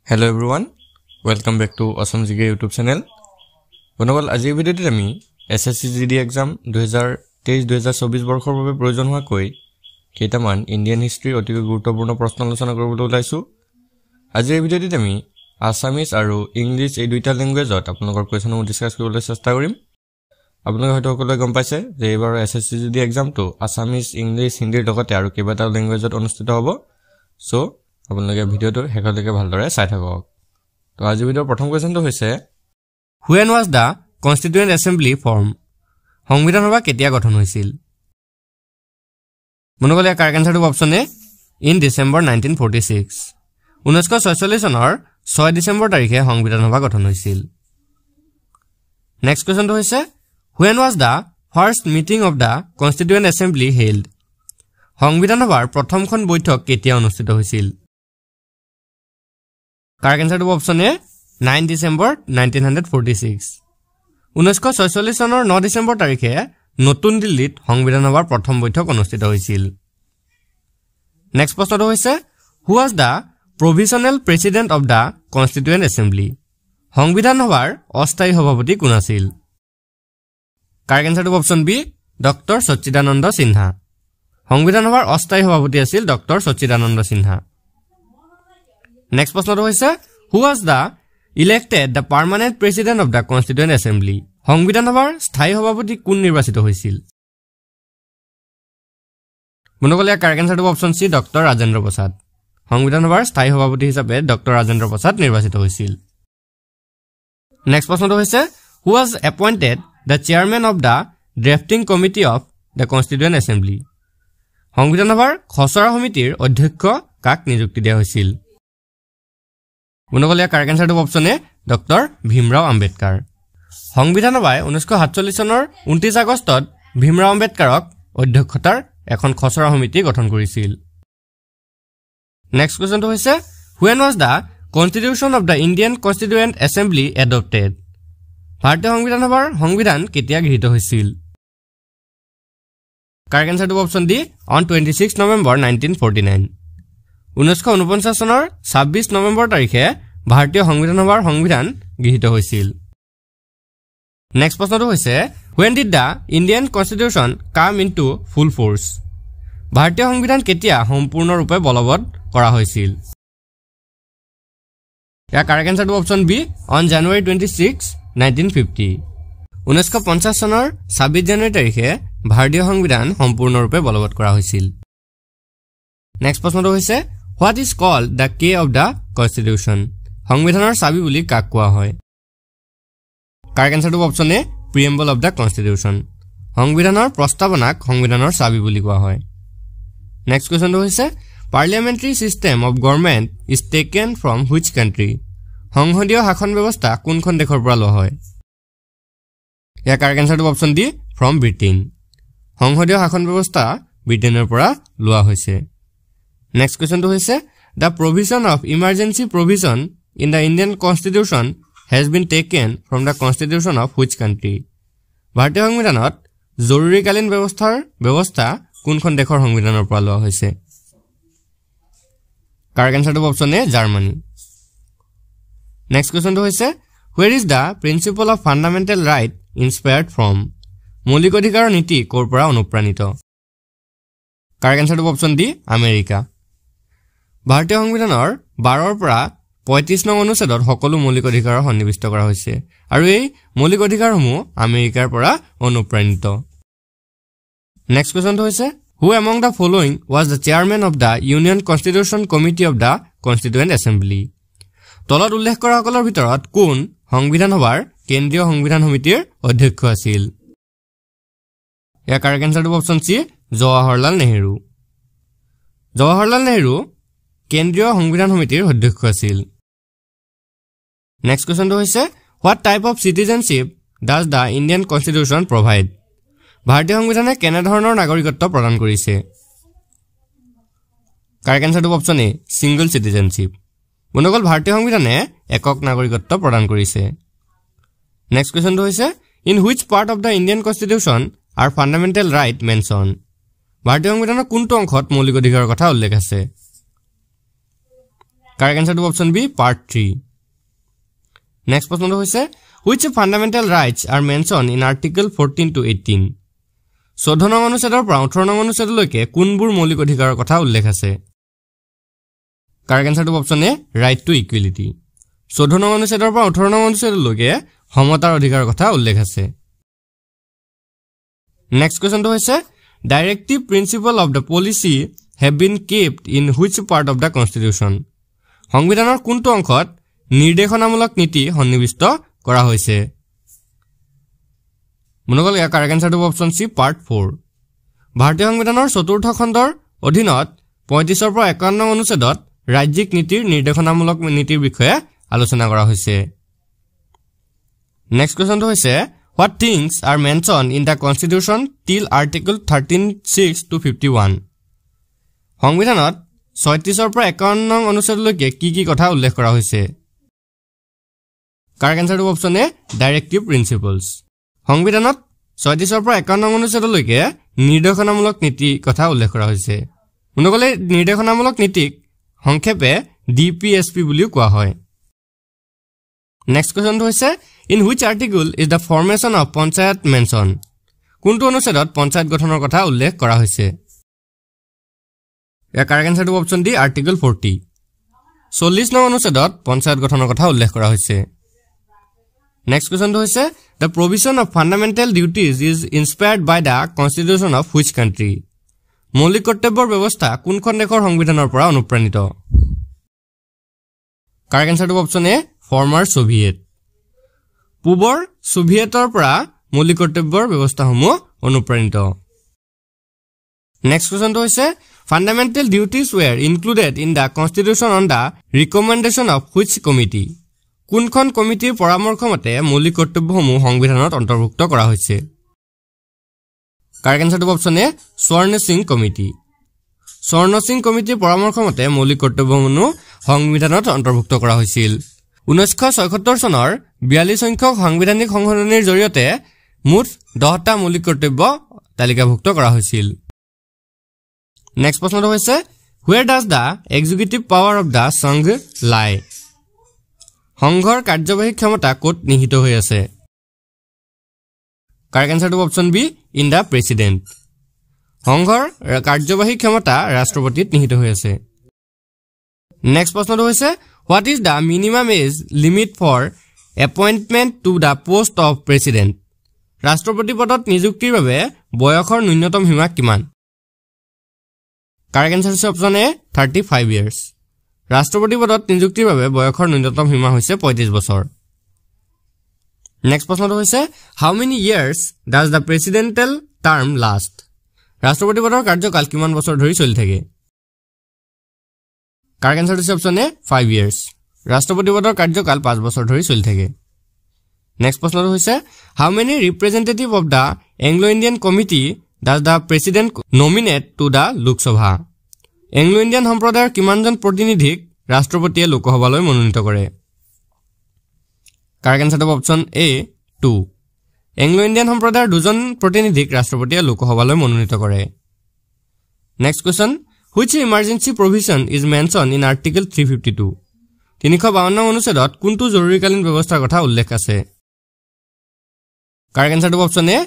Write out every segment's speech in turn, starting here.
Hello everyone, welcome back to Awesome GK YouTube channel. বন্ধুসকল আজিৰ ভিডিঅ'টোত আমি SSC GD এক্সাম 2023-2024 বৰ্ষৰ বাবে প্ৰয়োজন হোৱাকৈ কেইটামান ইণ্ডিয়ান হিষ্ট্ৰী অতিকৈ গুৰুত্বপূৰ্ণ প্ৰশ্ন আলোচনা কৰিবলৈ ওলাইছো। আজিৰ ভিডিঅ'টোত আমি আছামিজ আৰু ইংলিছ এই দুইটা ল্যাঙ্গুৱেজত আপোনালোকৰ কোৱেশ্যনসমূহ ডিসকাস কৰিবলৈ চেষ্টা কৰিম। আপোনালোকে হয়তো সকলোৱে গম পাইছে যে এইবাৰ SSC GD এক্সামটো আছামিজ, ইংলিছ, হিন্দীৰ লগতে আৰু কেইবাটাও ল্যাঙ্গুৱেজত অনুষ্ঠিত হ'ব। সো আপোনালোকে ভিডিঅ'টো শেষলৈকে ভালদৰে চাই থাকক। তো আজিৰ ভিডিঅ'ৰ প্ৰথম কোৱেশ্যনটো হৈছে When was the Constituent Assembly formed? সংবিধান সভা কেতিয়া গঠন হৈছিল? মনোগলে কাৰেক্ট আনসাৰটো অপচন এ ইন ডিসেম্বৰ 1946 1946 চনৰ 6 ডিসেম্বৰ তাৰিখে সংবিধান সভা গঠন হৈছিল। নেক্সট কোৱেশ্যনটো হৈছে When was the first meeting of the Constituent Assembly held? সংবিধান সভাৰ প্ৰথমখন বৈঠক কেতিয়া অনুষ্ঠিত হৈছিল? কাৰেক্ট আনসাৰটো অপচন এ 9 ডিসেম্বৰ 1946 1946 চনৰ 9 ডিসেম্বৰ তাৰিখে নতুন দিল্লীত সংবিধান সভাৰ প্ৰথম বৈঠক অনুষ্ঠিত হৈছিল। নেক্সট প্ৰশ্নটো হৈছে Who was the provisional president of the Constituent Assembly? সংবিধান সভাৰ অস্থায়ী সভাপতি কোন আছিল? কাৰেক্ট আনসাৰটো অপচন বি ডক্টৰ সচ্চিদানন্দ সিনহা। সংবিধান সভাৰ অস্থায়ী সভাপতি আছিল ডক্টৰ সচ্চিদানন্দ সিনহা। নেক্সট প্ৰশ্নটো হৈছে Who was the elected the permanent president of the Constituent Assembly? সংবিধান সভাৰ স্থায়ী সভাপতি কোন নিৰ্বাচিত হৈছিল? মনোগলে কাৰেক্ট আনসাৰটো option C doctor Rajendra Prasad. সংবিধান সভাৰ স্থায়ী সভাপতি হিচাপে ডক্টৰ ৰাজেন্দ্ৰ প্ৰসাদ নিৰ্বাচিত হৈছিল। নেক্সট প্ৰশ্নটো হৈছে Who was appointed the chairman of the drafting committee of the Constituent Assembly? সংবিধান সভাৰ খচৰা সমিতিৰ অধ্যক্ষ কাক নিযুক্তি দিয়া হৈছিল? মনোগলে কাৰেক্ট আনসাৰটো অপচন এ ডক্টৰ ভীমৰাও আম্বেদকাৰ। সংবিধান সভাই 1947 চনৰ 29 আগষ্টত ভীমৰাও আম্বেদকাৰক অধ্যক্ষতাৰ এখন খচৰা সমিতি গঠন কৰিছিল। নেক্সট কোৱেশ্যনটো হৈছে When was the Constitution of the Indian Constituent Assembly adopted? ভাৰতীয় সংবিধান সভাৰ সংবিধান কেতিয়া গৃহীত হৈছিল? কাৰেক্ট আনসাৰটো অপচন ডি অন 26 নৱেম্বৰ 1949 1949 চনৰ 26 নৱেম্বৰ তাৰিখে ভাৰতীয় সংবিধান সভাৰ সংবিধান গৃহীত হৈছিল। নেক্সট প্ৰশ্নটো হৈছে When did the Indian Constitution come into full force? ভাৰতীয় সংবিধান কেতিয়া সম্পূৰ্ণৰূপে বলবৎ কৰা হৈছিল? ইয়াৰ কাৰেক্ট আনসাৰটো অপচন বি অন জানুৱাৰী 26 1950 1950 চনৰ 26 জানুৱাৰী তাৰিখে ভাৰতীয় সংবিধান সম্পূৰ্ণৰূপে বলবৎ কৰা হৈছিল। নেক্সট প্ৰশ্নটো হৈছে What is called the key of the Constitution? সংবিধানৰ চাবি বুলি কাক কোৱা হয়? কাৰেক্ট আনসাৰটো option A Preamble of the Constitution। সংবিধানৰ প্ৰস্তাৱনাক সংবিধানৰ চাবি বুলি কোৱা হয়। নেক্সট কোৱেশ্যনটো হৈছে Parliamentary system of government is taken from which country? সংসদীয় শাসন ব্যৱস্থা কোনখন দেশৰ পৰা লোৱা হয়? ইয়াৰ কাৰেক্ট আনসাৰটো অপচন ডি from Britain। সংসদীয় শাসন ব্যৱস্থা ব্ৰিটেইনৰ পৰা লোৱা হৈছে। নেক্সট কোৱেশ্যনটো হৈছে The provision of emergency provision in the Indian Constitution has been taken from the Constitution of which country? ভাৰতীয় সংবিধানত জৰুৰীকালীন ব্যৱস্থা কোনখন দেশৰ সংবিধানৰ পৰা লোৱা হৈছে? কাৰেক্ট আনসাৰটো অপচন এ জাৰ্মানী। নেক্সট কোৱেশ্যনটো হৈছে Where is the principle of fundamental right inspired from? মৌলিক অধিকাৰৰ নীতি ক'ৰ পৰা অনুপ্ৰাণিত? কাৰেক্ট আনসাৰটো অপচন ডি আমেৰিকা। ভাৰতীয় সংবিধানৰ 12 পৰা 35 নং অনুচ্ছেদত সকলো মৌলিক অধিকাৰ সন্নিৱিষ্ট কৰা হৈছে আৰু এই মৌলিক অধিকাৰসমূহ আমেৰিকাৰ পৰা অনুপ্ৰাণিত। নেক্সট কোৱেশ্যনটো হৈছে Who among the following was the chairman of the Union Constitution Committee of the Constituent Assembly? তলত উল্লেখ কৰা সকলৰ ভিতৰত কোন সংবিধান সভাৰ কেন্দ্ৰীয় সংবিধান সমিতিৰ অধ্যক্ষ আছিল? ইয়াৰ কাৰেক্ট আনসাৰটো অপচন সি জৱাহৰলাল নেহৰু। জৱাহৰলাল নেহৰু কেন্দ্ৰীয় সংবিধান সমিতিৰ অধ্যক্ষ আছিল। নেক্সট কোৱেশ্যনটো হৈছে What type of citizenship does the Indian Constitution provide? ভাৰতীয় সংবিধানে কেনে ধৰণৰ নাগৰিকত্ব প্ৰদান কৰিছে? কাৰেক্ট আনসাৰটো অপচন এ সিংগল সিটিজেনশিপ। বন্ধুসকল ভাৰতীয় সংবিধানে একক নাগৰিকত্ব প্ৰদান কৰিছে। নেক্সট কোৱেশ্যনটো হৈছে In which part of the Indian Constitution are fundamental right mentioned? ভাৰতীয় সংবিধানৰ কোনটো অংশত মৌলিক অধিকাৰৰ কথা উল্লেখ আছে? কাৰেক্ট আনসাৰটো অপচন বি পাৰ্ট 3 নেক্সট প্ৰশ্নটো হৈছে which fundamental rights are mentioned in article 14 to 18 14 নং অনুচ্ছেদৰ পৰা 18 নং অনুচ্ছেদলৈকে কোনবোৰ মৌলিক অধিকাৰৰ কথা উল্লেখ আছে কাৰেক্ট আনসাৰটো option A right to equality 14 নং অনুচ্ছেদৰ পৰা 18 নং অনুচ্ছেদলৈকে সমতাৰ অধিকাৰৰ কথা উল্লেখ আছে নেক্সট কোৱেশ্চনটো হৈছে directive principle of the policy have been kept in which part of the constitution সংবিধানৰ কোনটো অংশত নিৰ্দেশনামূলক নীতি সন্নিৱিষ্ট কৰা হৈছে মনোগল ইয়াৰ কাৰেক্ট আনসাৰটো অপচন সি পাৰ্ট 4 ভাৰতীয় সংবিধানৰ চতুৰ্থ খণ্ডৰ অধীনত 35 ৰ পৰা 51 নং অনুচ্ছেদত ৰাজ্যিক নীতিৰ নিৰ্দেশনামূলক নীতিৰ বিষয়ে আলোচনা কৰা হৈছে নেক্সট কোৱেশ্চনটো হৈছে what things are mentioned in the constitution till article 13(6) to 51 সংবিধানত 36 ৰ পৰা 51 নং অনুচ্ছেদলৈকে কি কথা উল্লেখ কৰা হৈছে কাৰেক্ট আনসাৰটো অপচন এ ডাইৰেক্টিভ প্ৰিন্সিপলছ সংবিধানত 36 ৰ পৰা 51 নং অনুচ্ছেদলৈকে নিৰ্দেশনামূলক নীতি কথা উল্লেখ কৰা হৈছে মনোগলে নিৰ্দেশনামূলক নীতিক সংক্ষেপে ডিপিএছপি বুলিও কোৱা হয় নেক্সট কোৱেশ্চনটো হৈছে in which article is the formation of panchayat mentioned কোনটো অনুচ্ছেদত পঞ্চায়ত গঠনৰ কথা উল্লেখ কৰা হৈছে ইয়াৰ কাৰেক্ট আনসাৰটো অপচন ডি আৰ্টিকল 40 40 নং অনুচ্ছেদত পঞ্চায়ত গঠনৰ কথা উল্লেখ কৰা হৈছে নেক্সট কোৱেশ্চনটো হৈছে the provision of fundamental duties is inspired by the constitution of which country মৌলিক কৰ্তব্যৰ ব্যৱস্থা কোনখন দেশৰ সংবিধানৰ পৰা অনুপ্ৰাণিত কাৰেক্ট আনসাৰটো অপচন এ ফৰ্মাৰ সোভিয়েট পূবৰ সোভিয়েটৰ পৰা মৌলিক কৰ্তব্যৰ ব্যৱস্থাসমূহ অনুপ্ৰাণিত নেক্সট কোৱেশ্চনটো হৈছে fundamental duties were included in the constitution on the recommendation of which committee কোনখন কমিটিৰ পৰামৰ্শ মতে মৌলিক কৰ্তব্যসমূহ সংবিধানত অন্তৰ্ভুক্ত কৰা হৈছে কাৰেক্ট আনসাৰটো অপচন এ স্বৰ্ণ সিং কমিটিৰ পৰামৰ্শ মতে মৌলিক কৰ্তব্যসমূহ সংবিধানত অন্তৰ্ভুক্ত কৰা হৈছিল 1976 চনৰ 42 সংখ্যক সাংবিধানিক সংশোধনীৰ জৰিয়তে মুঠ 10টা মৌলিক কৰ্তব্য তালিকাভুক্ত কৰা হৈছিল নেক্সট প্ৰশ্নটো হৈছে where does the executive power of the সংঘ lie সংঘৰ কাৰ্যবাহী ক্ষমতা ক'ত নিহিত হৈ আছে কাৰেক্ট আনসাৰটো option B in the president সংঘৰ কাৰ্যবাহী ক্ষমতা ৰাষ্ট্ৰপতিত নিহিত হৈ আছে নেক্সট প্ৰশ্নটো হৈছে what is the minimum age limit for appointment to the post of president ৰাষ্ট্ৰপতি পদত নিযুক্তিৰ বাবে বয়সৰ ন্যূনতম সীমা কিমান কাৰেক্ট আনসাৰ হৈছে অপচন এ 35 years ৰাষ্ট্ৰপতি পদত নিযুক্তিৰ বাবে বয়সৰ ন্যূনতম সীমা হৈছে 35 বছৰ নেক্সট প্ৰশ্নটো হৈছে how many years does the presidential term last ৰাষ্ট্ৰপতি পদৰ কাৰ্যকাল কিমান বছৰ ধৰি চলি থাকে কাৰেক্ট আনসাৰ হৈছে অপচন এ 5 years ৰাষ্ট্ৰপতি পদৰ কাৰ্যকাল 5 বছৰ ধৰি চলি থাকে নেক্সট প্ৰশ্নটো হৈছে how many representative of the Anglo-Indian committee does the president nominate to the Lok Sabha Anglo-Indian সম্প্ৰদায়ৰ কিমানজন প্ৰতিনিধিক ৰাষ্ট্ৰপতিয়ে লোকসভালৈ মনোনীত কৰে কাৰেক্ট আনসাৰটো অপচন এ 2 Anglo-Indian সম্প্ৰদায়ৰ দুজন প্ৰতিনিধিক ৰাষ্ট্ৰপতিয়ে লোকসভালৈ মনোনীত কৰে next question which emergency provision is mentioned in article 352 352 অনুচ্ছেদত কোনটো জৰুৰীকালীন ব্যৱস্থাৰ কথা উল্লেখ আছে কাৰেক্ট আনসাৰটো অপচন এ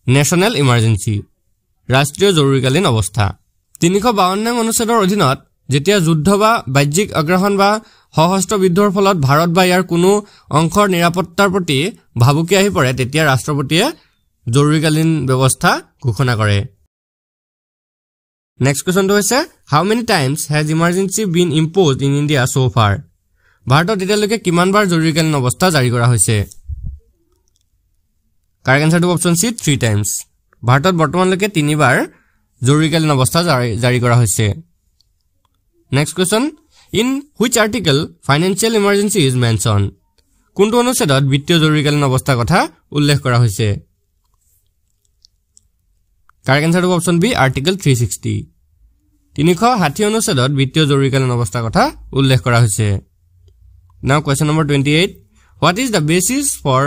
নেশ্যনেল ইমাৰ্জেন্সি ৰাষ্ট্ৰীয় জৰুৰীকালীন অৱস্থা 352 অনুচ্ছেদৰ অধীনত যেতিয়া যুদ্ধ বা বাহ্যিক আগ্ৰাসন বা সশস্ত্ৰ বিদ্ৰোহৰ ফলত ভাৰত বা ইয়াৰ কোনো অংশৰ নিৰাপত্তাৰ প্ৰতি ভাবুকি আহি পৰে তেতিয়া ৰাষ্ট্ৰপতিয়ে জৰুৰীকালীন ব্যৱস্থা ঘোষণা কৰে নেক্সট কোৱেশ্চনটো হৈছে how many times has emergency been imposed in India so far ভাৰতত এতিয়ালৈকে কিমানবাৰ জৰুৰীকালীন অৱস্থা জাৰি কৰা হৈছে কাৰেক্ট আনসাৰটো অপচন সি 3 times ভাৰতত বৰ্তমানলৈকে 3বাৰ জৰুৰীকালীন অৱস্থা জাৰি কৰা হৈছে next question in which article financial emergency is mentioned কোনটো অনুচ্ছেদত বিত্তীয় জৰুৰীকালীন অৱস্থাৰ কথা উল্লেখ কৰা হৈছে কাৰেক্ট আনসাৰটো অপচন বি আৰ্টিকল 360 360 অনুচ্ছেদত বিত্তীয় জৰুৰীকালীন অৱস্থাৰ কথা উল্লেখ কৰা হৈছে নাও question number 28 what is the basis for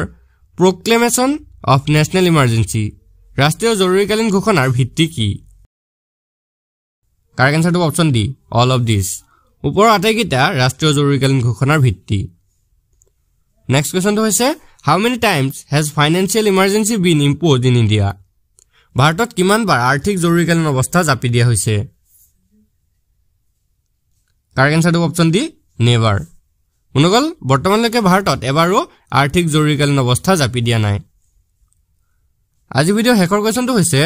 proclamation of national emergency ৰাষ্ট্ৰীয় জৰুৰীকালীন ঘোষণাৰ ভিত্তি কি কাৰেক্ট আনসাৰটো option D all of these ওপৰৰ আটাইকেইটা ৰাষ্ট্ৰীয় জৰুৰীকালীন ঘোষণাৰ ভিত্তি নেক্সট কোৱেশ্চনটো হৈছে how many times has financial emergency been imposed in India ভাৰতত কিমানবাৰ আৰ্থিক জৰুৰীকালীন অৱস্থা জাপি দিয়া হৈছে কাৰেক্ট এনসাৰটো অপচন ডি নেভাৰ অনুগল বৰ্তমানলৈকে ভাৰতত এবাৰো আৰ্থিক জৰুৰীকালীন অৱস্থা জাপি দিয়া নাই আজি ভিডিঅ শেষৰ কোৱেশ্চনটো হৈছে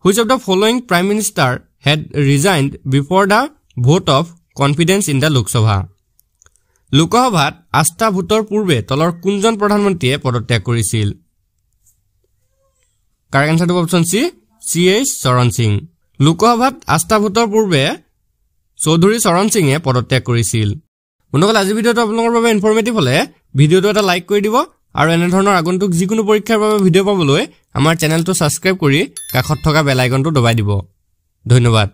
which of the following prime minister had resigned before the vote of confidence in the Lok Sabha লোকসভাত আস্থা ভোটৰ পূৰ্বে তলৰ কোনজন প্ৰধানমন্ত্ৰীয়ে পদত্যাগ কৰিছিল কাৰেক্ট এনসাৰটো option C CH Charan Singh লোকসভাত আস্থা ভোটৰ পূৰ্বে চৌধুৰী চৰণ সিঙে পদত্যাগ কৰিছিল বন্ধুসকল আজি ভিডিঅটো আপোনালোকৰ বাবে ইনফৰমেটিভ হলে ভিডিঅটো এটা লাইক কৰি দিব আৰু এনে ধৰণৰ আগন্তুক যিকোনো পৰীক্ষাৰ বাবে ভিডিঅ' পাবলৈ আমাৰ চেনেলটো সাবস্ক্ৰাইব কৰি কাষত থকা বেল আইকনটো দবাই দিব ধন্যবাদ